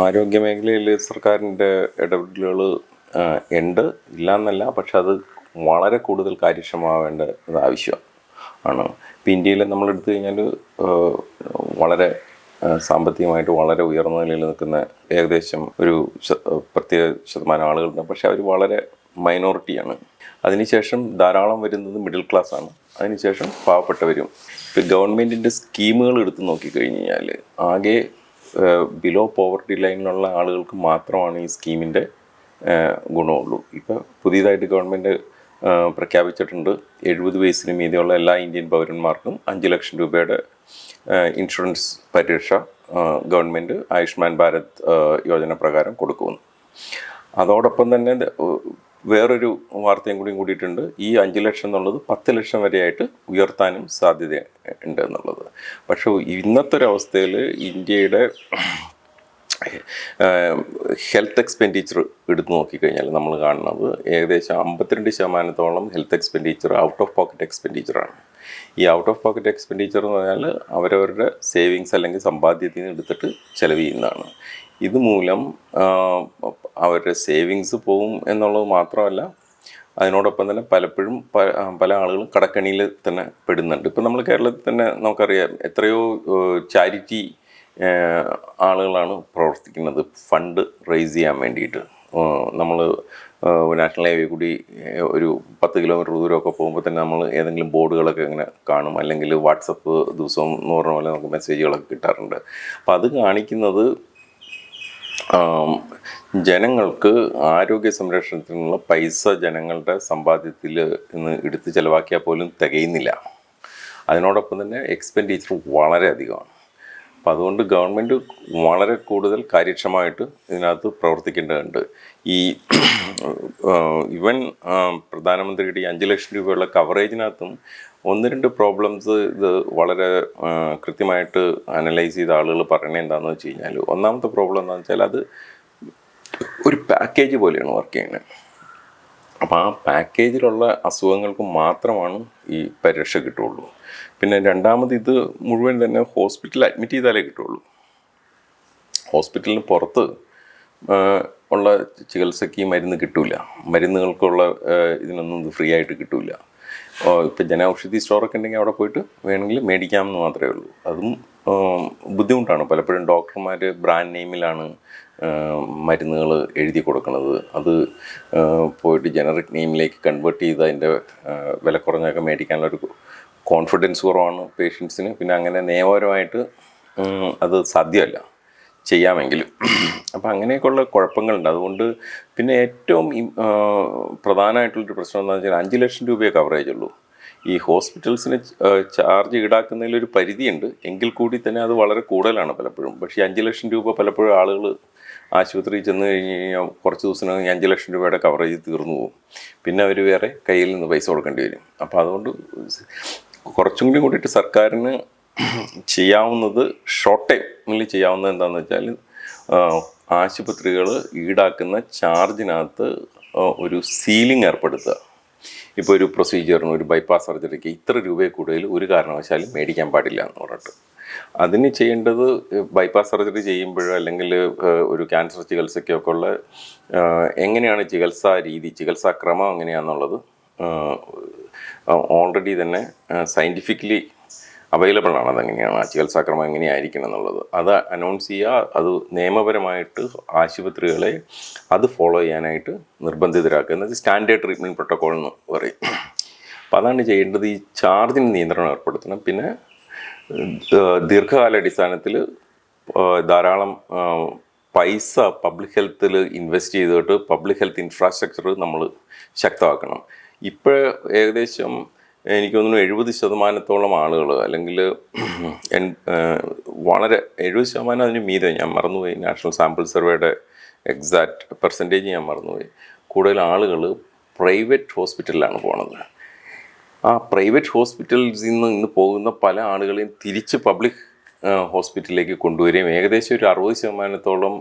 ആരോഗ്യ മേഖലയിൽ സർക്കാരിൻ്റെ ഇടപെടലുകൾ ഉണ്ട്, ഇല്ലയെന്നല്ല, പക്ഷെ അത് വളരെ കൂടുതൽ കാര്യക്ഷമമാവേണ്ടത് ആവശ്യമാണ്. ഇപ്പം ഇന്ത്യയിൽ നമ്മളെടുത്തു കഴിഞ്ഞാൽ വളരെ സാമ്പത്തികമായിട്ട് വളരെ ഉയർന്ന നിലയിൽ നിൽക്കുന്ന ഏകദേശം ഒരു പ്രത്യേക ശതമാനം ആളുകളുണ്ട്. പക്ഷെ അവർ വളരെ മൈനോറിറ്റിയാണ്. അതിനുശേഷം ധാരാളം വരുന്നത് മിഡിൽ ക്ലാസ്സാണ്. അതിനുശേഷം പാവപ്പെട്ടവരും. ഇപ്പം ഗവൺമെൻറ്റിൻ്റെ സ്കീമുകൾ എടുത്ത് നോക്കിക്കഴിഞ്ഞ് കഴിഞ്ഞാൽ ആകെ ബിലോ പോവർട്ടി ലൈനിലുള്ള ആളുകൾക്ക് മാത്രമാണ് ഈ സ്കീമിൻ്റെ ഗുണമുള്ളൂ. ഇപ്പോൾ പുതിയതായിട്ട് ഗവൺമെൻറ് പ്രഖ്യാപിച്ചിട്ടുണ്ട് 70 വയസ്സിന് മീതെയുള്ള എല്ലാ ഇന്ത്യൻ പൗരന്മാർക്കും 5 ലക്ഷം രൂപയുടെ ഇൻഷുറൻസ് പരിരക്ഷ ഗവൺമെൻറ് ആയുഷ്മാൻ ഭാരത് യോജന പ്രകാരം കൊടുക്കുമെന്ന്. അതോടൊപ്പം തന്നെ വേറൊരു വാർത്തയും കൂടിയിട്ടുണ്ട്. ഈ 5 ലക്ഷം എന്നുള്ളത് 10 ലക്ഷം വരെയായിട്ട് ഉയർത്താനും സാധ്യത ഉണ്ട് എന്നുള്ളത്. പക്ഷേ ഇന്നത്തെ ഒരവസ്ഥയിൽ ഇന്ത്യയുടെ ഹെൽത്ത് എക്സ്പെൻഡിച്ചർ എടുത്തു നോക്കിക്കഴിഞ്ഞാൽ നമ്മൾ കാണുന്നത് ഏകദേശം 52% health expenditure out of pocket എക്സ്പെൻഡിച്ചറാണ്. ഈ ഔട്ട് ഓഫ് പോക്കറ്റ് എക്സ്പെൻഡിച്ചർ എന്ന് പറഞ്ഞാൽ അവരവരുടെ സേവിങ്സ് അല്ലെങ്കിൽ സമ്പാദ്യത്തിൽ നിന്ന് എടുത്തിട്ട് ചെലവ് ചെയ്യുന്നതാണ്. ഇതുമൂലം അവരുടെ സേവിങ്സ് പോവും എന്നുള്ളത് മാത്രമല്ല, അതിനോടൊപ്പം തന്നെ പലപ്പോഴും പല ആളുകളും കടക്കണിയിൽ തന്നെ പെടുന്നുണ്ട്. ഇപ്പം നമ്മൾ കേരളത്തിൽ തന്നെ നമുക്കറിയാം, എത്രയോ ചാരിറ്റി ആളുകളാണ് പ്രവർത്തിക്കുന്നത് ഫണ്ട് റേസ് ചെയ്യാൻ വേണ്ടിയിട്ട്. നമ്മൾ നാഷണൽ ഹൈവേ കൂടി ഒരു 10 കിലോമീറ്റർ ദൂരമൊക്കെ പോകുമ്പോൾ തന്നെ നമ്മൾ ഏതെങ്കിലും ബോർഡുകളൊക്കെ ഇങ്ങനെ കാണും, അല്ലെങ്കിൽ വാട്സപ്പ് ദിവസവും 100 പോലെ നമുക്ക് മെസ്സേജുകളൊക്കെ കിട്ടാറുണ്ട്. അപ്പം അത് കാണിക്കുന്നത് ജനങ്ങൾക്ക് ആരോഗ്യ സംരക്ഷണത്തിനുള്ള പൈസ ജനങ്ങളുടെ സമ്പാദ്യത്തിൽ നിന്ന് എടുത്ത് ചിലവാക്കിയാൽ പോലും തികയുന്നില്ല. അതിനോടൊപ്പം തന്നെ എക്സ്പെൻഡിച്ചർ വളരെ അധികമാണ്. അപ്പം അതുകൊണ്ട് ഗവൺമെൻറ് വളരെ കൂടുതൽ കാര്യക്ഷമമായിട്ട് ഇതിനകത്ത് പ്രവർത്തിക്കേണ്ടതുണ്ട്. ഈ പ്രധാനമന്ത്രിയുടെ 5 ലക്ഷം രൂപയുള്ള കവറേജിനകത്തും 1-2 പ്രോബ്ലംസ് ഇത് വളരെ കൃത്യമായിട്ട് അനലൈസ് ചെയ്ത ആളുകൾ പറയണത് എന്താണെന്ന് വെച്ച് കഴിഞ്ഞാൽ, ഒന്നാമത്തെ പ്രോബ്ലം എന്താണെന്ന് വെച്ചാൽ അത് ഒരു പാക്കേജ് പോലെയാണ് വർക്ക് ചെയ്യുന്നത്. അപ്പോൾ ആ പാക്കേജിലുള്ള അസുഖങ്ങൾക്ക് മാത്രമാണ് ഈ പരിരക്ഷ കിട്ടുള്ളൂ. പിന്നെ രണ്ടാമത്, ഇത് മുഴുവൻ തന്നെ ഹോസ്പിറ്റലിൽ അഡ്മിറ്റ് ചെയ്താലേ കിട്ടുള്ളൂ. ഹോസ്പിറ്റലിന് പുറത്ത് ഉള്ള ചികിത്സയ്ക്ക് മരുന്ന് കിട്ടില്ല. മരുന്നുകൾക്കുള്ള ഇതിനൊന്നും ഇത് ഫ്രീ ആയിട്ട് കിട്ടില്ല. ഇപ്പം ജനൌഷധി സ്റ്റോറൊക്കെ ഉണ്ടെങ്കിൽ അവിടെ പോയിട്ട് വേണമെങ്കിൽ മേടിക്കാമെന്ന് മാത്രമേ ഉള്ളൂ. അതും ബുദ്ധിമുട്ടാണ്. പലപ്പോഴും ഡോക്ടർമാർ ബ്രാൻഡ് നെയിമിലാണ് മരുന്നുകൾ എഴുതി കൊടുക്കുന്നത്. അത് പോയിട്ട് ജനറിക് നെയിമിലേക്ക് കൺവേർട്ട് ചെയ്ത് അതിൻ്റെ വില കുറഞ്ഞൊക്കെ മേടിക്കാനുള്ളൊരു കോൺഫിഡൻസ് കുറവാണ് പേഷ്യൻസിന്. പിന്നെ അങ്ങനെ നിയമപരമായിട്ട് അത് സാധ്യമല്ല ചെയ്യാമെങ്കിലും. അപ്പം അങ്ങനെയൊക്കെയുള്ള കുഴപ്പങ്ങളുണ്ട്. അതുകൊണ്ട് പിന്നെ ഏറ്റവും പ്രധാനമായിട്ടുള്ളൊരു പ്രശ്നം എന്താണെന്ന് വെച്ചാൽ 5 ലക്ഷം രൂപയെ കവറേജ് ഉള്ളൂ. ഈ ഹോസ്പിറ്റൽസിന് ചാർജ് ഈടാക്കുന്നതിലൊരു പരിധിയുണ്ട്, എങ്കിൽ കൂടി തന്നെ അത് വളരെ കൂടുതലാണ് പലപ്പോഴും. പക്ഷേ 5 ലക്ഷം രൂപ പലപ്പോഴും ആളുകൾ ആശുപത്രിയിൽ ചെന്ന് കഴിഞ്ഞ് കഴിഞ്ഞാൽ കുറച്ച് ദിവസത്തിനകം 5 ലക്ഷം രൂപയുടെ കവറേജ് തീർന്നു പോകും. പിന്നെ അവർ വേറെ കയ്യിൽ നിന്ന് പൈസ കൊടുക്കേണ്ടി വരും. അപ്പോൾ അതുകൊണ്ട് കുറച്ചും കൂടിയിട്ട് സർക്കാരിന് ചെയ്യാവുന്നത്, ഷോർട്ട് ടൈമിൽ ചെയ്യാവുന്നത് എന്താണെന്ന് വെച്ചാൽ, ആശുപത്രികൾ ഈടാക്കുന്ന ചാർജിനകത്ത് ഒരു സീലിംഗ് ഏർപ്പെടുത്തുക. ഇപ്പോൾ ഒരു പ്രൊസീജിയറിന്, ഒരു ബൈപ്പാസ് സർജറിക്ക് ഇത്ര രൂപയെ കൂടുതൽ ഒരു കാരണവശാലും മേടിക്കാൻ പാടില്ല എന്ന് പറഞ്ഞിട്ട്, അതിന് ചെയ്യേണ്ടത് ബൈപ്പാസ് സർജറി ചെയ്യുമ്പോഴോ അല്ലെങ്കിൽ ഒരു ക്യാൻസർ ചികിത്സയ്ക്കൊക്കെ ഉള്ള എങ്ങനെയാണ് ചികിത്സാ രീതി, ചികിത്സാക്രമം എങ്ങനെയാണെന്നുള്ളത് ഓൾറെഡി തന്നെ സയൻറ്റിഫിക്കലി അവൈലബിൾ ആണ്. അതെങ്ങനെയാണ് ആ ചികിത്സാക്രമം എങ്ങനെയായിരിക്കണം എന്നുള്ളത് അത് അനൗൺസ് ചെയ്യുക. അത് നിയമപരമായിട്ട് ആശുപത്രികളെ അത് ഫോളോ ചെയ്യാനായിട്ട് നിർബന്ധിതരാക്കുക. എന്നത് സ്റ്റാൻഡേർഡ് ട്രീറ്റ്മെൻറ്റ് പ്രോട്ടോക്കോൾ എന്ന് പറയും. അപ്പോൾ അതാണ് ചെയ്യേണ്ടത്. ഈ ചാർജിന് നിയന്ത്രണം ഏർപ്പെടുത്തണം. പിന്നെ ദീർഘകാലാടിസ്ഥാനത്തിൽ ധാരാളം പൈസ പബ്ലിക് ഹെൽത്തിൽ ഇൻവെസ്റ്റ് ചെയ്തിട്ട് പബ്ലിക് ഹെൽത്ത് ഇൻഫ്രാസ്ട്രക്ചർ നമ്മൾ ശക്തമാക്കണം. ഇപ്പോൾ ഏകദേശം എനിക്ക് തോന്നുന്നു 70% ആളുകൾ, അല്ലെങ്കിൽ വളരെ 70% അതിന് മീതെ, ഞാൻ മറന്നുപോയി, നാഷണൽ സാമ്പിൾ സർവേയുടെ എക്സാക്റ്റ് പെർസെൻറ്റേജ് ഞാൻ മറന്നുപോയി, കൂടുതൽ ആളുകൾ പ്രൈവറ്റ് ഹോസ്പിറ്റലിലാണ് പോണത്. ആ പ്രൈവറ്റ് ഹോസ്പിറ്റൽസിൽ നിന്ന് ഇന്ന് പോകുന്ന പല ആളുകളെയും തിരിച്ച് പബ്ലിക് ഹോസ്പിറ്റലിലേക്ക് കൊണ്ടുവരികയും ഏകദേശം ഒരു 60%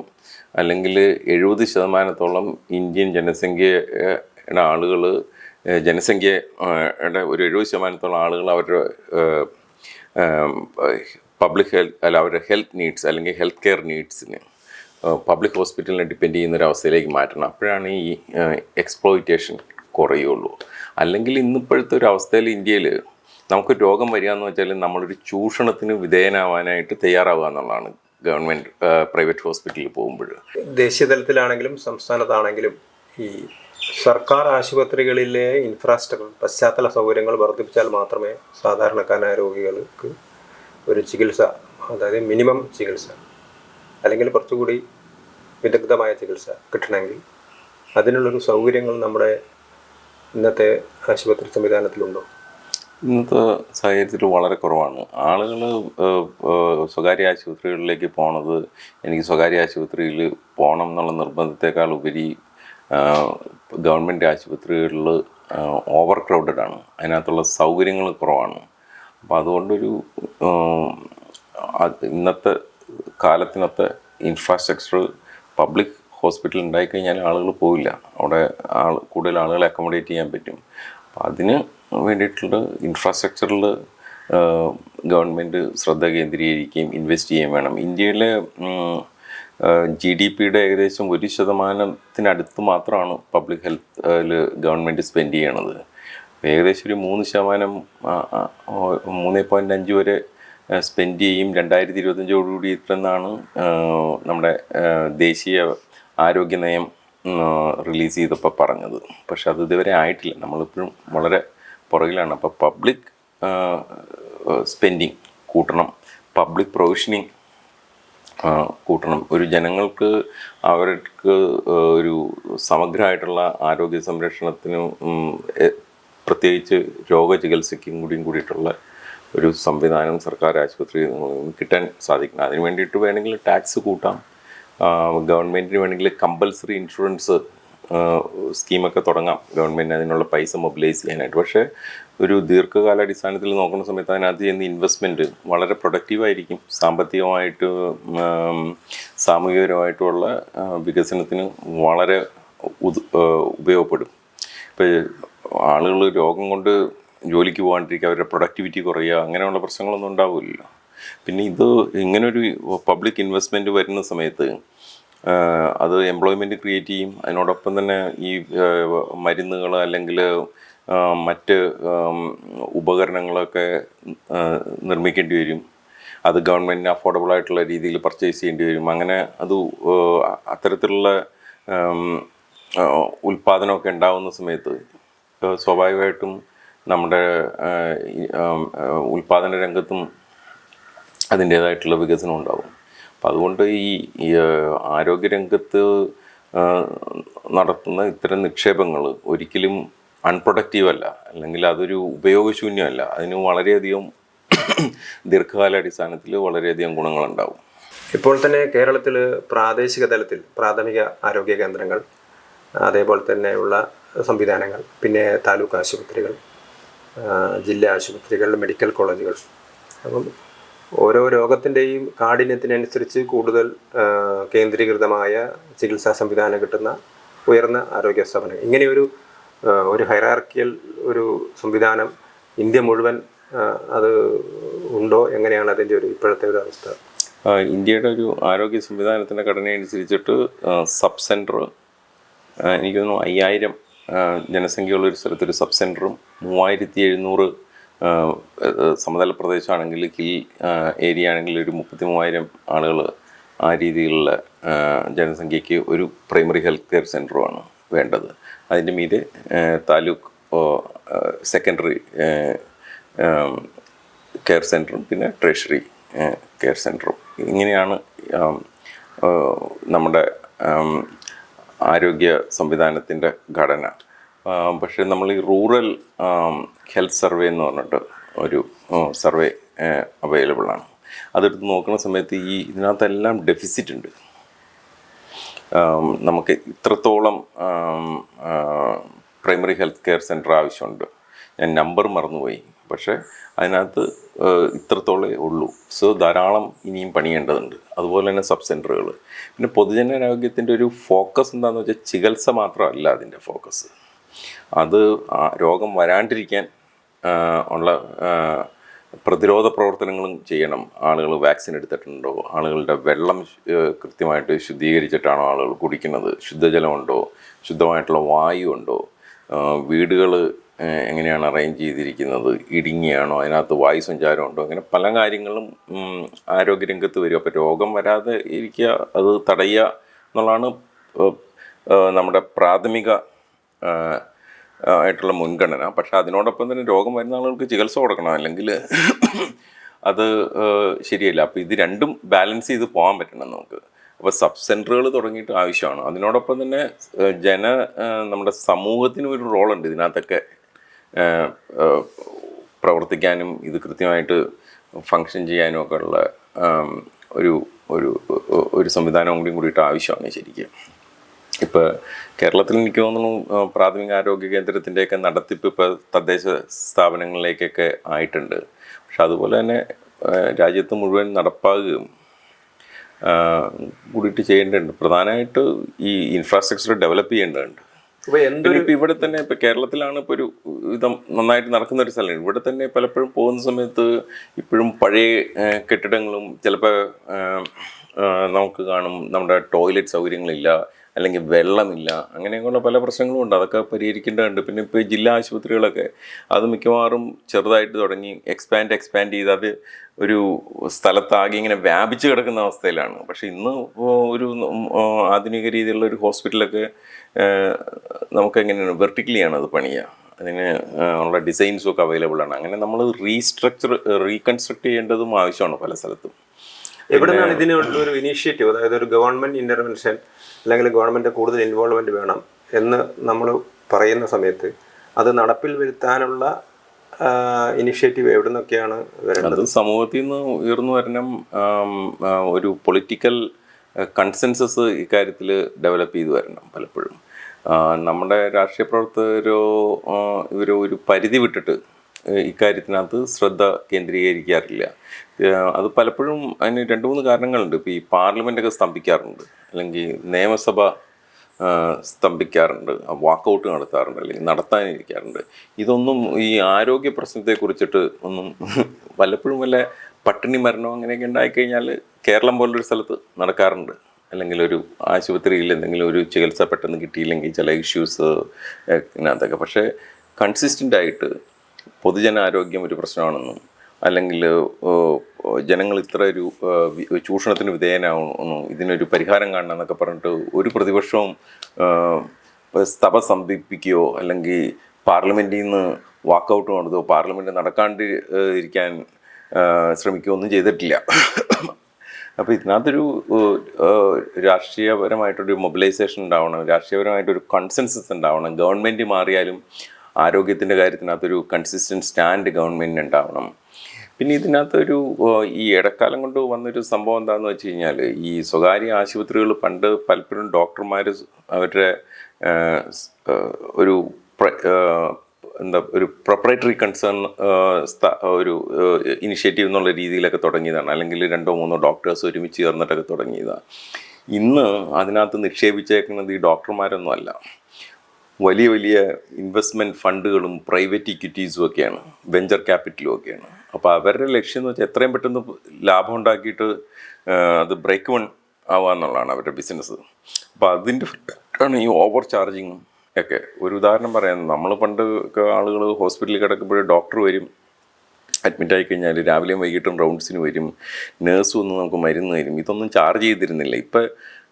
അല്ലെങ്കിൽ 70% ഇന്ത്യൻ ജനസംഖ്യയുടെ ആളുകൾ, ജനസംഖ്യയുടെ ഒരു 70% ആളുകൾ അവരുടെ പബ്ലിക് ഹെൽത്ത് അവരുടെ ഹെൽത്ത് നീഡ്സ് അല്ലെങ്കിൽ ഹെൽത്ത് കെയർ നീഡ്സിന് പബ്ലിക് ഹോസ്പിറ്റലിനെ ഡിപ്പെൻഡ് ചെയ്യുന്ന ഒരു അവസ്ഥയിലേക്ക് മാറ്റണം. അപ്പോഴാണ് ഈ എക്സ്പ്ലോയിറ്റേഷൻ കുറയുള്ളൂ. അല്ലെങ്കിൽ ഇന്നിപ്പോഴത്തെ ഒരു അവസ്ഥയിൽ ഇന്ത്യയിൽ നമുക്ക് രോഗം വരിക എന്ന് വെച്ചാൽ നമ്മളൊരു ചൂഷണത്തിന് വിധേയനാവാനായിട്ട് തയ്യാറാവുക എന്നുള്ളതാണ് ഗവൺമെൻറ് പ്രൈവറ്റ് ഹോസ്പിറ്റലിൽ പോകുമ്പോൾ. ദേശീയ തലത്തിലാണെങ്കിലും സംസ്ഥാനത്താണെങ്കിലും ഈ സർക്കാർ ആശുപത്രികളിലെ ഇൻഫ്രാസ്ട്രക്ചർ, പശ്ചാത്തല സൗകര്യങ്ങൾ വർദ്ധിപ്പിച്ചാൽ മാത്രമേ സാധാരണക്കാരായ രോഗികൾക്ക് ഒരു ചികിത്സ, അതായത് മിനിമം ചികിത്സ അല്ലെങ്കിൽ കുറച്ചുകൂടി വിദഗ്ധമായ ചികിത്സ കിട്ടണമെങ്കിൽ അതിനുള്ളൊരു സൗകര്യങ്ങൾ നമ്മുടെ ഇന്നത്തെ ആശുപത്രി സംവിധാനത്തിലുണ്ടോ? ഇന്നത്തെ സാഹചര്യത്തിൽ വളരെ കുറവാണ്. ആളുകൾ സ്വകാര്യ ആശുപത്രികളിലേക്ക് പോണത് എനിക്ക് സ്വകാര്യ ആശുപത്രിയിൽ പോകണം എന്നുള്ള നിർബന്ധത്തെക്കാൾ ഉപരി ഗവൺമെൻറ് ആശുപത്രികളിൽ ഓവർ ക്രൗഡഡ് ആണ്, അതിനകത്തുള്ള സൗകര്യങ്ങൾ കുറവാണ്. അപ്പോൾ അതുകൊണ്ടൊരു ഇന്നത്തെ കാലത്തിനൊത്ത ഇൻഫ്രാസ്ട്രക്ചർ പബ്ലിക് ഹോസ്പിറ്റൽ ഉണ്ടായിക്കഴിഞ്ഞാൽ ആളുകൾ പോവില്ല, അവിടെ കൂടുതൽ ആളുകളെ അക്കോമഡേറ്റ് ചെയ്യാൻ പറ്റും. അപ്പോൾ അതിന് വേണ്ടിയിട്ടുള്ള ഇൻഫ്രാസ്ട്രക്ചറിൽ ഗവൺമെൻറ് ശ്രദ്ധ കേന്ദ്രീകരിക്കുകയും ഇൻവെസ്റ്റ് ചെയ്യുകയും വേണം. ഇന്ത്യയിലെ GDP ഏകദേശം 1% മാത്രമാണ് പബ്ലിക് ഹെൽത്തിൽ ഗവൺമെൻറ് സ്പെൻഡ് ചെയ്യണത്. ഏകദേശം ഒരു 3%, 3.5 വരെ സ്പെൻഡ് ചെയ്യും 2025 ഇട്ടെന്നാണ് നമ്മുടെ ദേശീയ ആരോഗ്യ നയം റിലീസ് ചെയ്തപ്പോൾ പറഞ്ഞത്. പക്ഷെ അത് ഇതുവരെ ആയിട്ടില്ല, നമ്മളിപ്പോഴും വളരെ പുറകിലാണ്. അപ്പോൾ പബ്ലിക് സ്പെൻഡിങ് കൂട്ടണം, പബ്ലിക് പ്രൊവിഷനിങ് കൂട്ടണം. ഒരു ജനങ്ങൾക്ക് അവർക്ക് ഒരു സമഗ്രമായിട്ടുള്ള ആരോഗ്യ സംരക്ഷണത്തിനും പ്രത്യേകിച്ച് രോഗചികിത്സയ്ക്കും കൂടിയിട്ടുള്ള ഒരു സംവിധാനം സർക്കാർ ആശുപത്രിയിൽ കിട്ടാൻ സാധിക്കണം. അതിന് വേണ്ടിയിട്ട് വേണമെങ്കിൽ ടാക്സ് കൂട്ടാം, ഗവൺമെൻറ്റിന് വേണമെങ്കിൽ കമ്പൽസറി ഇൻഷുറൻസ് സ്കീമൊക്കെ തുടങ്ങാം ഗവൺമെൻറ് അതിനുള്ള പൈസ മൊബിലൈസ് ചെയ്യാനായിട്ട്. പക്ഷേ ഒരു ദീർഘകാലാടിസ്ഥാനത്തിൽ നോക്കുന്ന സമയത്ത് അതിനകത്ത് ചെയ്യുന്ന ഇൻവെസ്റ്റ്മെൻറ്റ് വളരെ പ്രൊഡക്റ്റീവായിരിക്കും, സാമ്പത്തികമായിട്ട് സാമൂഹികപരമായിട്ടുള്ള വികസനത്തിന് വളരെ ഉപയോഗപ്പെടും. ഇപ്പോൾ ആളുകൾ രോഗം കൊണ്ട് ജോലിക്ക് പോകാണ്ടിരിക്കുക, അവരുടെ പ്രൊഡക്ടിവിറ്റി കുറയുക, അങ്ങനെയുള്ള പ്രശ്നങ്ങളൊന്നും ഉണ്ടാവില്ലല്ലോ. പിന്നെ ഇത് ഇങ്ങനൊരു പബ്ലിക് ഇൻവെസ്റ്റ്മെൻറ്റ് വരുന്ന സമയത്ത് അത് എംപ്ലോയ്മെൻറ്റ് ക്രിയേറ്റ് ചെയ്യും. അതിനോടൊപ്പം തന്നെ ഈ മരുന്നുകൾ അല്ലെങ്കിൽ മറ്റ് ഉപകരണങ്ങളൊക്കെ നിർമ്മിക്കേണ്ടി വരും. അത് ഗവൺമെൻറ്റിന് അഫോർഡബിൾ ആയിട്ടുള്ള രീതിയിൽ പർച്ചേസ് ചെയ്യേണ്ടി വരും. അങ്ങനെ അത് അത്തരത്തിലുള്ള ഉൽപ്പാദനമൊക്കെ ഉണ്ടാകുന്ന സമയത്ത് സ്വാഭാവികമായിട്ടും നമ്മുടെ ഉൽപ്പാദന രംഗത്തും അതിൻ്റേതായിട്ടുള്ള വികസനം ഉണ്ടാകും. അപ്പം അതുകൊണ്ട് ഈ ആരോഗ്യരംഗത്ത് നടത്തുന്ന ഇത്തരം നിക്ഷേപങ്ങൾ ഒരിക്കലും അൺപ്രൊഡക്റ്റീവ് അല്ല, അല്ലെങ്കിൽ അതൊരു ഉപയോഗശൂന്യമല്ല. അതിന് വളരെയധികം ദീർഘകാലാടിസ്ഥാനത്തിൽ വളരെയധികം ഗുണങ്ങളുണ്ടാവും. ഇപ്പോൾ തന്നെ കേരളത്തിൽ പ്രാദേശിക തലത്തിൽ പ്രാഥമിക ആരോഗ്യ കേന്ദ്രങ്ങൾ, അതേപോലെ തന്നെയുള്ള സംവിധാനങ്ങൾ, പിന്നെ താലൂക്ക് ആശുപത്രികൾ, ജില്ലാ ആശുപത്രികൾ, മെഡിക്കൽ കോളേജുകൾ, അപ്പം ഓരോ രോഗത്തിൻ്റെയും കാഠിന്യത്തിനനുസരിച്ച് കൂടുതൽ കേന്ദ്രീകൃതമായ ചികിത്സാ സംവിധാനം കിട്ടുന്ന ഉയർന്ന ആരോഗ്യ സ്ഥാപനങ്ങൾ, ഇങ്ങനെയൊരു ഹൈറാർക്കിയൽ ഒരു സംവിധാനം ഇന്ത്യ മുഴുവൻ അത് ഉണ്ടോ? എങ്ങനെയാണ് അതിൻ്റെ ഒരു ഇപ്പോഴത്തെ ഒരു അവസ്ഥ? ഇന്ത്യയുടെ ഒരു ആരോഗ്യ സംവിധാനത്തിൻ്റെ ഘടന അനുസരിച്ചിട്ട് സബ് സെൻറ്റർ, എനിക്ക് തോന്നുന്നു 5000 ജനസംഖ്യയുള്ളൊരു സ്ഥലത്തൊരു സബ് സെൻറ്ററും 3700 സമതല പ്രദേശമാണെങ്കിൽ, ഹിൽ ഏരിയ ആണെങ്കിൽ ഒരു 33,000 ആളുകൾ, ആ രീതിയിലുള്ള ജനസംഖ്യയ്ക്ക് ഒരു പ്രൈമറി ഹെൽത്ത് കെയർ സെൻറ്ററുമാണ് വേണ്ടത്. അതിൻ്റെ മീതെ താലൂക്ക് സെക്കൻഡറി കെയർ സെൻറ്ററും പിന്നെ ട്രഷറി കെയർ സെൻറ്ററും, ഇങ്ങനെയാണ് നമ്മുടെ ആരോഗ്യ സംവിധാനത്തിൻ്റെ ഘടന. പക്ഷേ നമ്മൾ ഈ റൂറൽ ഹെൽത്ത് സർവേ എന്ന് പറഞ്ഞിട്ട് ഒരു സർവേ അവൈലബിളാണ്. അതെടുത്ത് നോക്കുന്ന സമയത്ത് ഇതിനകത്തെല്ലാം ഡെഫിസിറ്റ് ഉണ്ട്. നമുക്ക് ഇത്രത്തോളം പ്രൈമറി ഹെൽത്ത് കെയർ സെൻറ്റർ ആവശ്യമുണ്ട്, ഞാൻ നമ്പർ മറന്നുപോയി, പക്ഷേ അതിനകത്ത് ഇത്രത്തോളേ ഉള്ളൂ. സോ ധാരാളം ഇനിയും പണിയേണ്ടതുണ്ട്. അതുപോലെ തന്നെ സബ് സെൻറ്ററുകൾ. പിന്നെ പൊതുജനാരോഗ്യത്തിൻ്റെ ഒരു ഫോക്കസ് എന്താണെന്ന് വെച്ചാൽ ചികിത്സ മാത്രമല്ല അതിൻ്റെ ഫോക്കസ്, അത് രോഗം വരാണ്ടിരിക്കാൻ ഉള്ള പ്രതിരോധ പ്രവർത്തനങ്ങളും ചെയ്യണം. ആളുകൾ വാക്സിൻ എടുത്തിട്ടുണ്ടോ, ആളുകളുടെ വെള്ളം കൃത്യമായിട്ട് ശുദ്ധീകരിച്ചിട്ടാണോ ആളുകൾ കുടിക്കുന്നത്, ശുദ്ധജലമുണ്ടോ, ശുദ്ധമായിട്ടുള്ള വായു ഉണ്ടോ, വീടുകൾ എങ്ങനെയാണ് അറേഞ്ച് ചെയ്തിരിക്കുന്നത്, ഇടുങ്ങിയാണോ, അതിനകത്ത് വായു സഞ്ചാരമുണ്ടോ, അങ്ങനെ പല കാര്യങ്ങളും ആരോഗ്യരംഗത്ത് വരും. അപ്പോൾ രോഗം വരാതെ ഇരിക്കുക, അത് തടയുക എന്നുള്ളതാണ് നമ്മുടെ പ്രാഥമിക ആയിട്ടുള്ള മുൻഗണന. പക്ഷെ അതിനോടൊപ്പം തന്നെ രോഗം വരുന്ന ആളുകൾക്ക് ചികിത്സ കൊടുക്കണം, അല്ലെങ്കിൽ അത് ശരിയല്ല. അപ്പോൾ ഇത് രണ്ടും ബാലൻസ് ചെയ്ത് പോകാൻ പറ്റണം നമുക്ക്. അപ്പോൾ സബ് സെൻറ്ററുകൾ തുടങ്ങിയിട്ട് ആവശ്യമാണ്. അതിനോടൊപ്പം തന്നെ നമ്മുടെ സമൂഹത്തിന് ഒരു റോളുണ്ട് ഇതിനകത്തൊക്കെ പ്രവർത്തിക്കാനും ഇത് കൃത്യമായിട്ട് ഫങ്ഷൻ ചെയ്യാനും ഒക്കെ ഉള്ള ഒരു ഒരു ഒരു സംവിധാനം കൂടിയിട്ട് ആവശ്യമാണ് ശരിക്കും. ഇപ്പോൾ കേരളത്തിൽ എനിക്ക് തോന്നുന്നു പ്രാഥമിക ആരോഗ്യ കേന്ദ്രത്തിൻ്റെയൊക്കെ നടത്തിപ്പ് ഇപ്പോൾ തദ്ദേശ സ്ഥാപനങ്ങളിലേക്കൊക്കെ ആയിട്ടുണ്ട്. പക്ഷെ അതുപോലെ തന്നെ രാജ്യത്ത് മുഴുവൻ നടപ്പാകുകയും കൂടിയിട്ട് ചെയ്യേണ്ടതുണ്ട്. പ്രധാനമായിട്ട് ഈ ഇൻഫ്രാസ്ട്രക്ചർ ഡെവലപ്പ് ചെയ്യേണ്ടതുണ്ട്. ഇപ്പം ഇവിടെ തന്നെ ഇപ്പം കേരളത്തിലാണ് ഇപ്പോൾ ഒരു വിധം നന്നായിട്ട് നടക്കുന്ന ഒരു സ്ഥലമാണ്. ഇവിടെ തന്നെ പലപ്പോഴും പോകുന്ന സമയത്ത് ഇപ്പോഴും പഴയ കെട്ടിടങ്ങളും ചിലപ്പോൾ നമുക്ക് കാണും നമ്മുടെ ടോയ്ലറ്റ് സൗകര്യങ്ങളില്ല, അല്ലെങ്കിൽ വെള്ളമില്ല, അങ്ങനെയൊക്കെയുള്ള പല പ്രശ്നങ്ങളും ഉണ്ട്. അതൊക്കെ പരിഹരിക്കേണ്ടതുണ്ട്. പിന്നെ ഇപ്പോൾ ജില്ലാ ആശുപത്രികളൊക്കെ അത് മിക്കവാറും ചെറുതായിട്ട് തുടങ്ങി എക്സ്പാൻഡ് ചെയ്ത് അത് ഒരു സ്ഥലത്താകെ ഇങ്ങനെ വ്യാപിച്ച് കിടക്കുന്ന അവസ്ഥയിലാണ്. പക്ഷേ ഇന്ന് ഒരു ആധുനിക രീതിയിലുള്ള ഒരു ഹോസ്പിറ്റലൊക്കെ നമുക്ക് എങ്ങനെയാണ് വെർട്ടിക്കലിയാണ് അത് പണിയുക. അതിന് ഉള്ള ഡിസൈൻസും ഒക്കെ അവൈലബിൾ ആണ്. അങ്ങനെ നമ്മൾ റീകൺസ്ട്രക്ട് ചെയ്യേണ്ടതും ആവശ്യമാണ് പല സ്ഥലത്തും. എവിടെ നിന്നാണ് ഇതിനുള്ള ഒരു ഇനീഷ്യേറ്റീവ്, അതായത് ഒരു ഗവൺമെൻറ് ഇൻ്റർവെൻഷൻ അല്ലെങ്കിൽ ഗവൺമെൻറ് കൂടുതൽ ഇൻവോൾവ്മെൻറ്റ് വേണം എന്ന് നമ്മൾ പറയുന്ന സമയത്ത് അത് നടപ്പിൽ വരുത്താനുള്ള ഇനിഷ്യേറ്റീവ് എവിടെ നിന്നൊക്കെയാണ് വരുന്നത്? അത് സമൂഹത്തിൽ നിന്ന് ഉയർന്നു വരണം. ഒരു പൊളിറ്റിക്കൽ കൺസെൻസസ് ഇക്കാര്യത്തിൽ ഡെവലപ്പ് ചെയ്തു വരണം. പലപ്പോഴും നമ്മുടെ രാഷ്ട്രീയ പ്രവർത്തകരോ ഇവരോ ഒരു പരിധി വിട്ടിട്ട് ഇക്കാര്യത്തിനകത്ത് ശ്രദ്ധ കേന്ദ്രീകരിക്കാറില്ല. അത് പലപ്പോഴും അതിന് 2-3 കാരണങ്ങളുണ്ട്. ഇപ്പോൾ ഈ പാർലമെൻറ്റൊക്കെ സ്തംഭിക്കാറുണ്ട്, അല്ലെങ്കിൽ നിയമസഭ സ്തംഭിക്കാറുണ്ട്, വാക്കൗട്ട് നടത്താറുണ്ട്, അല്ലെങ്കിൽ നടത്താനിരിക്കാറുണ്ട്. ഇതൊന്നും ഈ ആരോഗ്യ പ്രശ്നത്തെക്കുറിച്ചിട്ട് ഒന്നും പലപ്പോഴും വല്ല പട്ടിണി മരണമോ അങ്ങനെയൊക്കെ ഉണ്ടായിക്കഴിഞ്ഞാൽ കേരളം പോലൊരു സ്ഥലത്ത് നടക്കാറുണ്ട്. അല്ലെങ്കിൽ ഒരു ആശുപത്രിയിൽ എന്തെങ്കിലും ഒരു ചികിത്സ പെട്ടെന്ന് കിട്ടിയില്ലെങ്കിൽ ചില ഇഷ്യൂസ് ഇതിനകത്തൊക്കെ. പക്ഷേ കൺസിസ്റ്റൻ്റായിട്ട് പൊതുജനാരോഗ്യം ഒരു പ്രശ്നമാണെന്നും, അല്ലെങ്കിൽ ജനങ്ങൾ ഇത്ര ഒരു ചൂഷണത്തിന് വിധേയനാവുന്നു, ഇതിനൊരു പരിഹാരം കാണണം എന്നൊക്കെ പറഞ്ഞിട്ട് ഒരു പ്രതിപക്ഷവും സഭ സ്തംഭിപ്പിക്കുകയോ അല്ലെങ്കിൽ പാർലമെൻറ്റിൽ നിന്ന് വാക്കൗട്ട് നടത്തുകയോ പാർലമെൻറ്റ് നടക്കാണ്ട് ഇരിക്കാൻ ശ്രമിക്കുകയോ ഒന്നും ചെയ്തിട്ടില്ല. അപ്പോൾ ഇതിനകത്തൊരു രാഷ്ട്രീയപരമായിട്ടൊരു മൊബിലൈസേഷൻ ഉണ്ടാവണം, രാഷ്ട്രീയപരമായിട്ടൊരു കൺസെൻസസ് ഉണ്ടാവണം. ഗവൺമെൻറ് മാറിയാലും ആരോഗ്യത്തിൻ്റെ കാര്യത്തിനകത്തൊരു കൺസിസ്റ്റൻറ്റ് സ്റ്റാൻഡ് ഗവൺമെൻറ്റിന് ഉണ്ടാവണം. പിന്നെ ഇതിനകത്തൊരു ഈ ഇടക്കാലം കൊണ്ട് വന്നൊരു സംഭവം എന്താണെന്ന് വെച്ച് കഴിഞ്ഞാൽ, ഈ സ്വകാര്യ ആശുപത്രികൾ പണ്ട് പലപ്പോഴും ഡോക്ടർമാർ അവരുടെ ഒരു ഒരു പ്രൊപ്പറേറ്ററി കൺസേൺ ഒരു ഇനിഷ്യേറ്റീവ് എന്നുള്ള രീതിയിലൊക്കെ തുടങ്ങിയതാണ്, അല്ലെങ്കിൽ 2-3 ഡോക്ടേഴ്സ് ഒരുമിച്ച് ചേർന്നിട്ടൊക്കെ തുടങ്ങിയതാണ്. ഇന്ന് അതിനകത്ത് നിക്ഷേപിച്ചേക്കുന്നത് ഈ ഡോക്ടർമാരൊന്നും അല്ല, വലിയ വലിയ ഇൻവെസ്റ്റ്മെൻറ്റ് ഫണ്ടുകളും പ്രൈവറ്റ് ഇക്വിറ്റീസും ഒക്കെയാണ്, വെഞ്ചർ ക്യാപിറ്റലും ഒക്കെയാണ്. അപ്പോൾ അവരുടെ ലക്ഷ്യം എന്ന് വെച്ചാൽ എത്രയും പെട്ടെന്ന് ലാഭം ഉണ്ടാക്കിയിട്ട് അത് ബ്രേക്ക് വൺ ആവുക എന്നുള്ളതാണ് അവരുടെ ബിസിനസ്. അപ്പോൾ അതിൻ്റെ ആണ് ഈ ഓവർ ചാർജിങ്ങും ഒക്കെ. ഒരു ഉദാഹരണം പറയാം, നമ്മൾ പണ്ട് ഒക്കെ ആളുകൾ ഹോസ്പിറ്റലിൽ കിടക്കുമ്പോൾ ഡോക്ടർ വരും, അഡ്മിറ്റ് ആയിക്കഴിഞ്ഞാൽ രാവിലെയും വൈകിട്ടും റൗണ്ട്സിന് വരും, നേഴ്സ് വന്ന് നമുക്ക് മരുന്ന് തരും. ഇതൊന്നും ചാർജ് ചെയ്തിരുന്നില്ല. ഇപ്പോൾ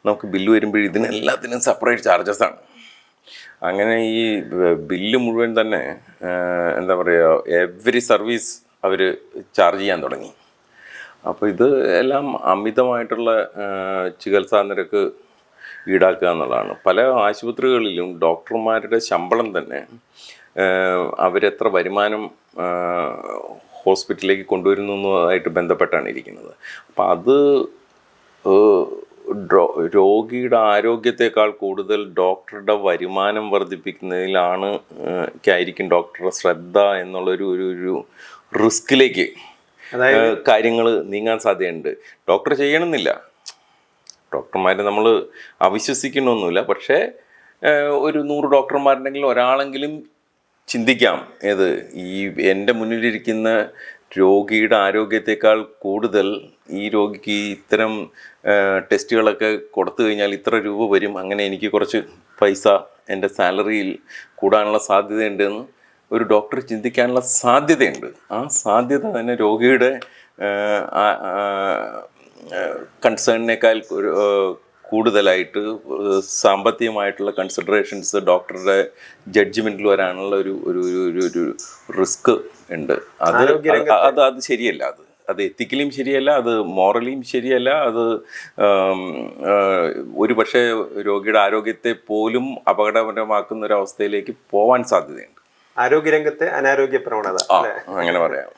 നമുക്ക് ബില്ല് വരുമ്പോൾ ഇതിനെല്ലാത്തിനും സെപ്പറേറ്റ് ചാർജസാണ്. അങ്ങനെ ഈ ബില്ല് മുഴുവൻ തന്നെ എന്താ പറയുക, എവറി സർവീസ് അവർ ചാർജ് ചെയ്യാൻ തുടങ്ങി. അപ്പോൾ ഇത് എല്ലാം അമിതമായിട്ടുള്ള ചികിത്സാ നിരക്ക് ഈടാക്കുക എന്നുള്ളതാണ്. പല ആശുപത്രികളിലും ഡോക്ടർമാരുടെ ശമ്പളം തന്നെ അവരെത്ര വരുമാനം ഹോസ്പിറ്റലിലേക്ക് കൊണ്ടുവരുന്നതുമായിട്ട് ബന്ധപ്പെട്ടാണ് ഇരിക്കുന്നത്. അപ്പം അത് രോഗിയുടെ ആരോഗ്യത്തെക്കാൾ കൂടുതൽ ഡോക്ടറുടെ വരുമാനം വർദ്ധിപ്പിക്കുന്നതിലാണ് ആയിരിക്കും ഡോക്ടറുടെ ശ്രദ്ധ എന്നുള്ളൊരു ഒരു റിസ്കിലേക്ക് കാര്യങ്ങൾ നീങ്ങാൻ സാധ്യതയുണ്ട്. ഡോക്ടർ ചെയ്യണമെന്നില്ല, ഡോക്ടർമാരെ നമ്മൾ അവിശ്വസിക്കണമെന്നില്ല. പക്ഷേ ഒരു 100 ഡോക്ടർമാരുണ്ടെങ്കിൽ ഒരാളെങ്കിലും ചിന്തിക്കാം, ഏത് ഈ എൻ്റെ മുന്നിലിരിക്കുന്ന രോഗിയുടെ ആരോഗ്യത്തെക്കാൾ കൂടുതൽ ഈ രോഗിക്ക് ഇത്തരം ടെസ്റ്റുകളൊക്കെ കൊടുത്തു കഴിഞ്ഞാൽ ഇത്ര രൂപ വരും, അങ്ങനെ എനിക്ക് കുറച്ച് പൈസ എൻ്റെ സാലറിയിൽ കൂടാനുള്ള സാധ്യതയുണ്ടെന്ന് ഒരു ഡോക്ടർ ചിന്തിക്കാനുള്ള സാധ്യതയുണ്ട്. ആ സാധ്യത തന്നെ രോഗിയുടെ കൺസേണിനേക്കാൾ കൂടുതലായിട്ട് സാമ്പത്തികമായിട്ടുള്ള കൺസിഡറേഷൻസ് ഡോക്ടറുടെ ജഡ്ജ്മെൻറ്റിൽ വരാനുള്ള ഒരു റിസ്ക് ഉണ്ട്. അത് ശരിയല്ല. അത് എത്തിക്കലിയും ശരിയല്ല, അത് മോറലിയും ശരിയല്ല. അത് ഒരു പക്ഷേ രോഗിയുടെ ആരോഗ്യത്തെ പോലും അപകടകരമാക്കുന്ന ഒരു അവസ്ഥയിലേക്ക് പോവാൻ സാധ്യതയുണ്ട്. ആരോഗ്യരംഗത്തെ അനാരോഗ്യ പ്രവണത അങ്ങനെ പറയാം.